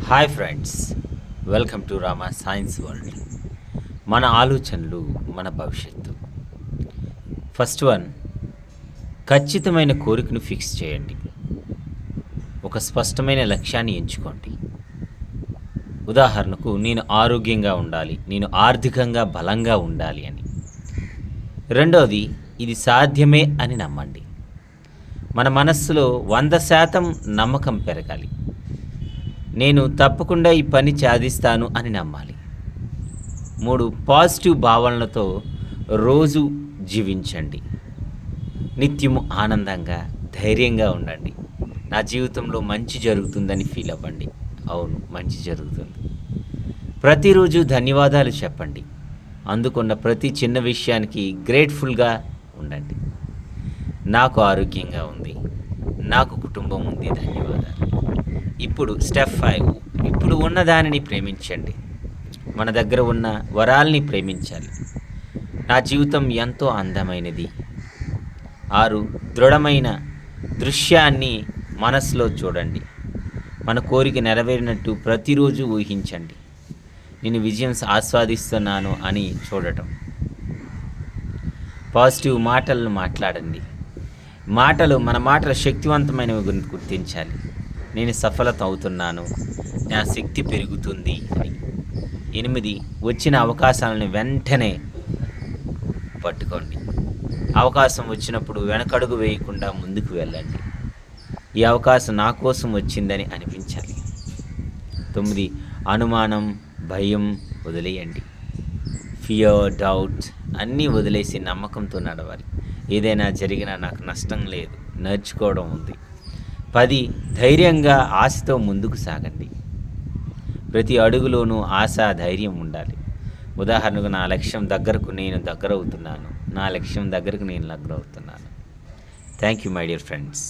Hi friends, welcome to Rama science world. మన ఆలోచనలు మన భవిష్యత్తు. ఫస్ట్ వన్, ఖచ్చితమైన కోరికను ఫిక్స్ చేయండి. ఒక స్పష్టమైన లక్ష్యాన్ని ఎంచుకోండి. ఉదాహరణకు, నేను ఆరోగ్యంగా ఉండాలి, నేను ఆర్థికంగా బలంగా ఉండాలి అని. రెండవది, ఇది సాధ్యమే అని నమ్మండి. మన మనస్సులో 100% నమ్మకం పెరగాలి. నేను తప్పకుండా ఈ పని సాధిస్తాను అని నమ్మాలి. 3, పాజిటివ్ భావనలతో రోజు జీవించండి. నిత్యము ఆనందంగా, ధైర్యంగా ఉండండి. నా జీవితంలో మంచి జరుగుతుందని ఫీల్ అవ్వండి. అవును, మంచి జరుగుతుంది. ప్రతిరోజు ధన్యవాదాలు చెప్పండి. అందుకున్న ప్రతి చిన్న విషయానికి గ్రేట్ఫుల్గా ఉండండి. నాకు ఆరోగ్యంగా ఉంది, నాకు కుటుంబం ఉంది, ధన్యవాదాలు. ఇప్పుడు స్టెప్ 5, ఇప్పుడు ఉన్న దానిని ప్రేమించండి. మన దగ్గర ఉన్న వరాల్ని ప్రేమించాలి. నా జీవితం ఎంతో అందమైనది. 6, దృఢమైన దృశ్యాన్ని మనసులో చూడండి. మన కోరిక నెరవేరినట్టు ప్రతిరోజు ఊహించండి. నేను విజయం ఆస్వాదిస్తున్నాను అని చూడటం. పాజిటివ్ మాటలను మాట్లాడండి. మన మాటలు శక్తివంతమైనవి గుర్తించాలి. నేను సఫలత అవుతున్నాను, నా శక్తి పెరుగుతుంది అని. 8, వచ్చిన అవకాశాలను వెంటనే పట్టుకోండి. అవకాశం వచ్చినప్పుడు వెనకడుగు వేయకుండా ముందుకు వెళ్ళండి. ఈ అవకాశం నా కోసం వచ్చిందని అనిపించాలి. 9, అనుమానం, భయం వదిలేయండి. ఫియర్, డౌట్ అన్నీ వదిలేసి నమ్మకంతో నడవాలి. ఏదైనా జరిగినా నాకు నష్టం లేదు, నేర్చుకోవడం ఉంది. 10, ధైర్యంగా ఆశతో ముందుకు సాగండి. ప్రతి అడుగులోనూ ఆశ, ధైర్యం ఉండాలి. ఉదాహరణకు, నా లక్ష్యం దగ్గరకు నేను దగ్గరవుతున్నాను. Thank you my dear friends.